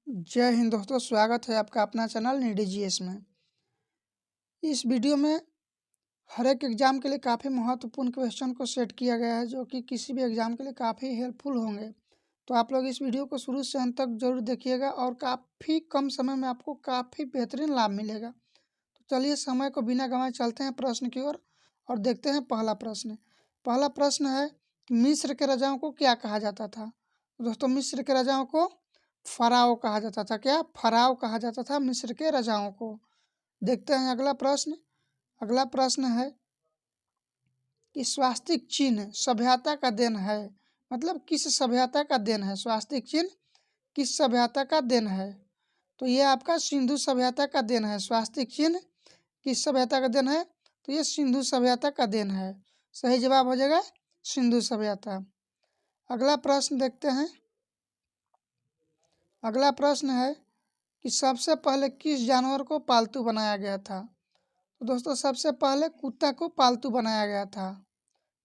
जय हिंद दोस्तों, स्वागत है आपका अपना चैनल नीडी जीएस में। इस वीडियो में हर एक एग्ज़ाम के लिए काफ़ी महत्वपूर्ण क्वेश्चन को सेट किया गया है, जो कि किसी भी एग्ज़ाम के लिए काफ़ी हेल्पफुल होंगे। तो आप लोग इस वीडियो को शुरू से अंत तक ज़रूर देखिएगा और काफ़ी कम समय में आपको काफ़ी बेहतरीन लाभ मिलेगा। तो चलिए समय को बिना गंवाए चलते हैं प्रश्न की ओर और देखते हैं पहला प्रश्न। पहला प्रश्न है कि मिस्र के राजाओं को क्या कहा जाता था। दोस्तों, मिस्र के राजाओं को फ़राओ कहा जाता था। क्या? फ़राओ कहा जाता था मिस्र के राजाओं को। देखते हैं अगला प्रश्न। अगला प्रश्न है कि स्वास्तिक चिन्ह सभ्यता का देन है। मतलब किस सभ्यता का देन है? स्वास्तिक चिन्ह किस सभ्यता का देन है? तो ये आपका सिंधु सभ्यता का देन है। स्वास्तिक चिन्ह किस सभ्यता का देन है? तो ये सिंधु सभ्यता का देन है। सही जवाब हो जाएगा सिंधु सभ्यता। अगला प्रश्न देखते हैं। अगला प्रश्न है कि सबसे पहले किस जानवर को पालतू बनाया गया था। तो दोस्तों, सबसे पहले कुत्ता को पालतू बनाया गया था।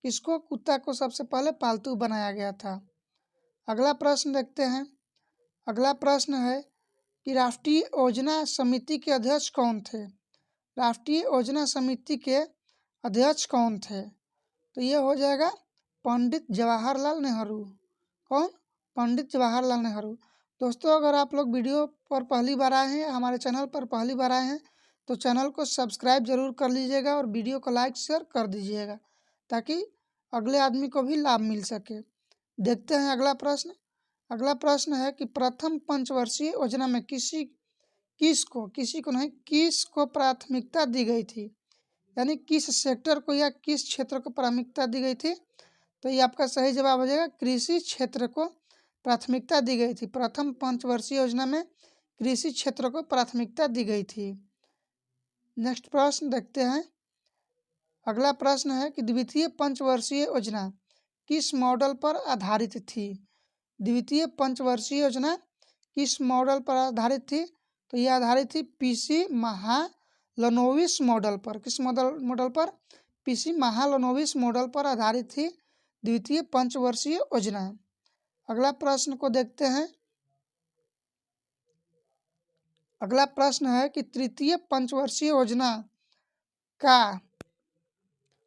किसको? कुत्ता को सबसे पहले पालतू बनाया गया था। अगला प्रश्न देखते हैं। अगला प्रश्न है कि राष्ट्रीय योजना समिति के अध्यक्ष कौन थे। राष्ट्रीय योजना समिति के अध्यक्ष कौन थे? तो ये हो जाएगा पंडित जवाहरलाल नेहरू। कौन? पंडित जवाहरलाल नेहरू। दोस्तों, अगर आप लोग वीडियो पर पहली बार आए हैं, हमारे चैनल पर पहली बार आए हैं, तो चैनल को सब्सक्राइब जरूर कर लीजिएगा और वीडियो को लाइक शेयर कर दीजिएगा, ताकि अगले आदमी को भी लाभ मिल सके। देखते हैं अगला प्रश्न। अगला प्रश्न है कि प्रथम पंचवर्षीय योजना में किसी को नहीं, किस को प्राथमिकता दी गई थी। यानी किस सेक्टर को या किस क्षेत्र को प्राथमिकता दी गई थी। तो ये आपका सही जवाब हो जाएगा कृषि क्षेत्र को प्राथमिकता दी गई थी। प्रथम पंचवर्षीय योजना में कृषि क्षेत्र को प्राथमिकता दी गई थी। नेक्स्ट प्रश्न देखते हैं। अगला प्रश्न है कि द्वितीय पंचवर्षीय योजना किस मॉडल पर आधारित थी। द्वितीय पंचवर्षीय योजना किस मॉडल पर आधारित थी। तो यह आधारित थी पीसी महालनोबिस मॉडल पर। किस मॉडल पर? पीसी महालनोबिस मॉडल पर आधारित थी द्वितीय पंचवर्षीय योजना। अगला प्रश्न को देखते हैं। अगला प्रश्न है कि तृतीय पंचवर्षीय योजना का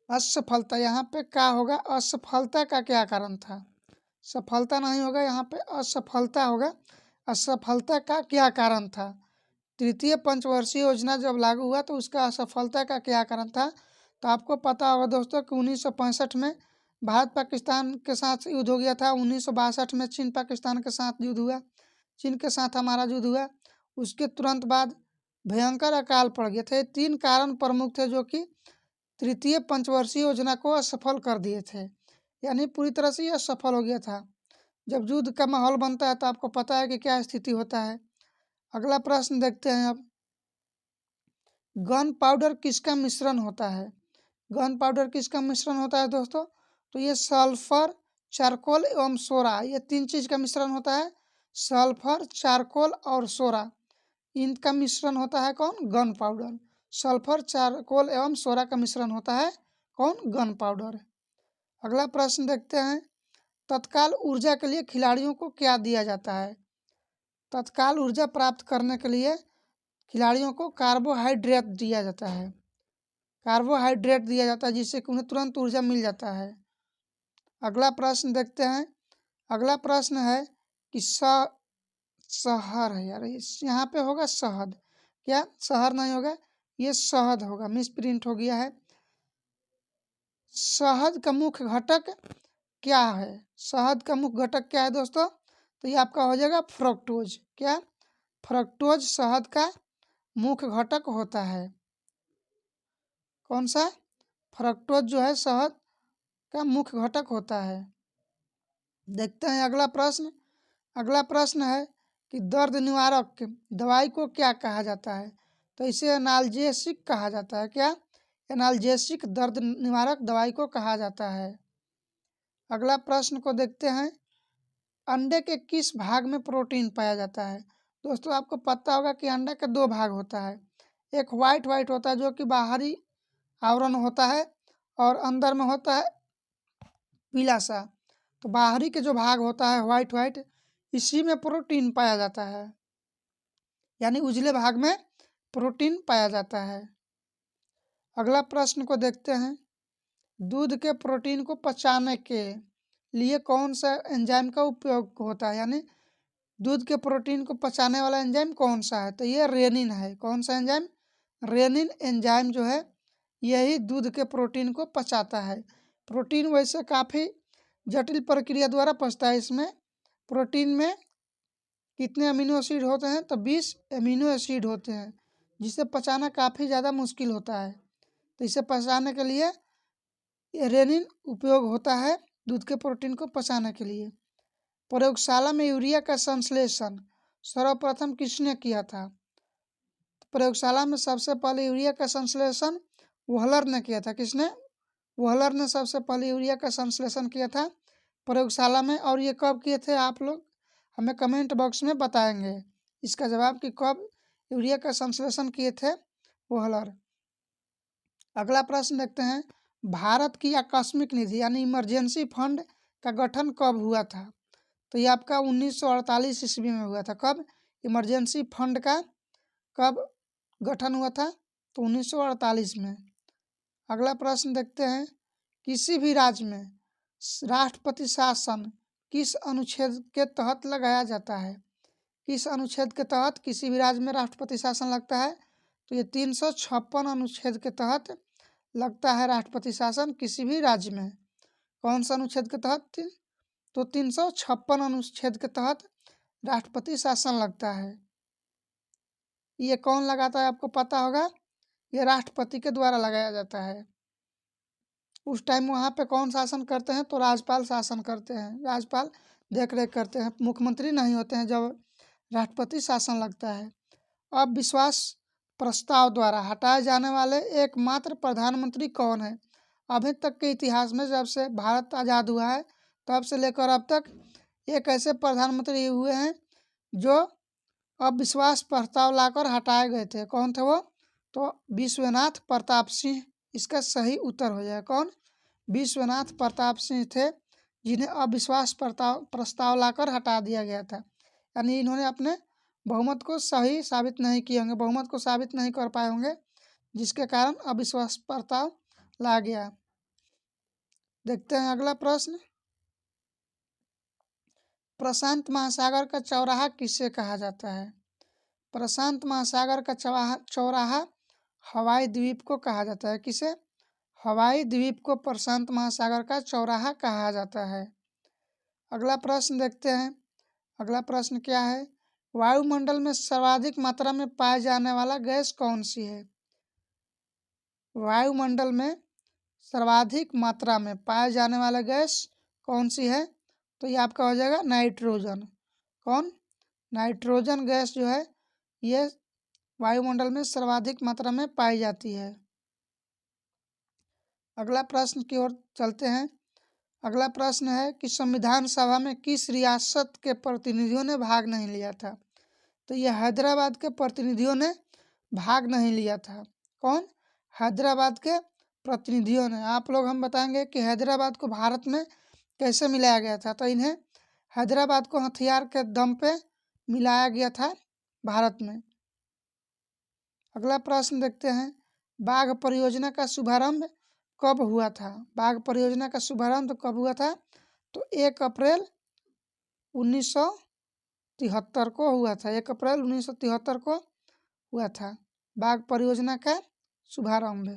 असफलता, यहाँ पे क्या होगा? असफलता का क्या कारण था? सफलता नहीं होगा, यहाँ पे असफलता होगा। असफलता का क्या कारण था? तृतीय पंचवर्षीय योजना जब लागू हुआ तो उसका असफलता का क्या कारण था? तो आपको पता होगा दोस्तों कि 1965 में भारत पाकिस्तान के साथ युद्ध हो गया था। 1962 में चीन पाकिस्तान के साथ युद्ध हुआ। चीन के साथ हमारा युद्ध हुआ। उसके तुरंत बाद भयंकर अकाल पड़ गया था। ये तीन कारण प्रमुख थे जो कि तृतीय पंचवर्षीय योजना को असफल कर दिए थे। यानी पूरी तरह से यह असफल हो गया था। जब युद्ध का माहौल बनता है तो आपको पता है कि क्या स्थिति होता है। अगला प्रश्न देखते हैं अब। गन पाउडर किसका मिश्रण होता है। गन पाउडर किसका मिश्रण होता है दोस्तों? तो ये सल्फर, चारकोल एवं सोरा, ये तीन चीज़ का मिश्रण होता है। सल्फर, चारकोल और सोरा, इनका मिश्रण होता है कौन? Gun powder. सल्फर, चारकोल एवं सोरा का मिश्रण होता है कौन? Gun powder. अगला प्रश्न देखते हैं। तत्काल ऊर्जा के लिए खिलाड़ियों को क्या दिया जाता है। तत्काल ऊर्जा प्राप्त करने के लिए खिलाड़ियों को कार्बोहाइड्रेट दिया जाता है। कार्बोहाइड्रेट दिया जाता है जिससे कि उन्हें तुरंत ऊर्जा मिल जाता है। अगला प्रश्न देखते हैं। अगला प्रश्न है कि शहर है यार, यहाँ पे होगा शहद। क्या? शहर नहीं होगा, ये शहद होगा, मिस प्रिंट हो गया है। शहद का मुख्य घटक क्या है? शहद का मुख्य घटक क्या है दोस्तों? तो ये आपका हो जाएगा फ्रक्टोज। क्या? फ्रक्टोज शहद का मुख्य घटक होता है। कौन सा? फ्रक्टोज जो है शहद का मुख्य घटक होता है। देखते हैं अगला प्रश्न। अगला प्रश्न है कि दर्द निवारक दवाई को क्या कहा जाता है। तो इसे एनाल्जेसिक कहा जाता है। क्या? एनाल्जेसिक दर्द निवारक दवाई को कहा जाता है। अगला प्रश्न को देखते हैं। अंडे के किस भाग में प्रोटीन पाया जाता है। दोस्तों, आपको पता होगा कि अंडा के दो भाग होता है। एक वाइट होता है जो कि बाहरी आवरण होता है, और अंदर में होता है पीला सा। तो बाहरी के जो भाग होता है वाइट, इसी में प्रोटीन पाया जाता है। यानी उजले भाग में प्रोटीन पाया जाता है। अगला प्रश्न को देखते हैं। दूध के प्रोटीन को पचाने के लिए कौन सा एंजाइम का उपयोग होता है, यानी दूध के प्रोटीन को पचाने वाला एंजाइम कौन सा है, तो ये रेनिन है। कौन सा एंजाइम? रेनिन एंजाइम जो है यही दूध के प्रोटीन को पचाता है। प्रोटीन वैसे काफ़ी जटिल प्रक्रिया द्वारा पचता है। इसमें प्रोटीन में कितने अमीनो एसिड होते हैं, तो 20 अमीनो एसिड होते हैं, जिसे पचाना काफ़ी ज़्यादा मुश्किल होता है। तो इसे पचाने के लिए रेनिन उपयोग होता है दूध के प्रोटीन को पचाने के लिए। प्रयोगशाला में यूरिया का संश्लेषण सर्वप्रथम किसने किया था? प्रयोगशाला में सबसे पहले यूरिया का संश्लेषण वोहलर ने किया था। किसने? वोहलर ने सबसे पहले यूरिया का संश्लेषण किया था प्रयोगशाला में। और ये कब किए थे आप लोग हमें कमेंट बॉक्स में बताएंगे इसका जवाब कि कब यूरिया का संश्लेषण किए थे वोहलर। अगला प्रश्न देखते हैं। भारत की आकस्मिक निधि यानी इमरजेंसी फंड का गठन कब हुआ था? तो ये आपका 1948 ईस्वी में हुआ था। कब? इमरजेंसी फंड का कब गठन हुआ था? तो 1948 में। अगला प्रश्न देखते हैं। किसी भी राज्य में राष्ट्रपति शासन किस अनुच्छेद के तहत लगाया जाता है? किस अनुच्छेद के तहत किसी भी राज्य में राष्ट्रपति शासन लगता है? तो ये 356 अनुच्छेद के तहत लगता है राष्ट्रपति शासन किसी भी राज्य में। कौन सा अनुच्छेद के तहत? तो 356 अनुच्छेद के तहत राष्ट्रपति शासन लगता है। ये कौन लगाता है आपको पता होगा, ये राष्ट्रपति के द्वारा लगाया जाता है। उस टाइम वहाँ पे कौन शासन करते हैं? तो राज्यपाल शासन करते हैं। राज्यपाल देख रेख करते हैं, मुख्यमंत्री नहीं होते हैं जब राष्ट्रपति शासन लगता है। अब विश्वास प्रस्ताव द्वारा हटाए जाने वाले एकमात्र प्रधानमंत्री कौन है? अभी तक के इतिहास में जब से भारत आज़ाद हुआ है तब से लेकर अब तक एक ऐसे प्रधानमंत्री हुए हैं जो अविश्वास प्रस्ताव लाकर हटाए गए थे। कौन थे वो? तो विश्वनाथ प्रताप सिंह इसका सही उत्तर हो जाएगा। कौन? विश्वनाथ प्रताप सिंह थे जिन्हें अविश्वास प्रस्ताव लाकर हटा दिया गया था। यानी इन्होंने अपने बहुमत को सही साबित नहीं किए होंगे, बहुमत को साबित नहीं कर पाए होंगे, जिसके कारण अविश्वास प्रस्ताव ला गया। देखते हैं अगला प्रश्न। प्रशांत महासागर का चौराहा किसे कहा जाता है? प्रशांत महासागर का चौराहा हवाई द्वीप को कहा जाता है। किसे? हवाई द्वीप को प्रशांत महासागर का चौराहा कहा जाता है। अगला प्रश्न देखते हैं। अगला प्रश्न क्या है? वायुमंडल में सर्वाधिक मात्रा में पाए जाने वाला गैस कौन सी है? वायुमंडल में सर्वाधिक मात्रा में पाए जाने वाला गैस कौन सी है? तो ये आपका हो जाएगा नाइट्रोजन। कौन? नाइट्रोजन गैस जो है ये वायुमंडल में सर्वाधिक मात्रा में पाई जाती है। अगला प्रश्न की ओर चलते हैं। अगला प्रश्न है कि संविधान सभा में किस रियासत के प्रतिनिधियों ने भाग नहीं लिया था? तो ये हैदराबाद के प्रतिनिधियों ने भाग नहीं लिया था। कौन? हैदराबाद के प्रतिनिधियों ने। आप लोग हम बताएंगे कि हैदराबाद को भारत में कैसे मिलाया गया था। तो इन्हें हैदराबाद को हथियार के दम पे मिलाया गया था भारत में। अगला प्रश्न देखते हैं। बाघ परियोजना का शुभारंभ कब हुआ था? बाघ परियोजना का शुभारंभ कब हुआ था? तो 1 अप्रैल 1973 को हुआ था। 1 अप्रैल 1973 को हुआ था बाघ परियोजना का शुभारंभ।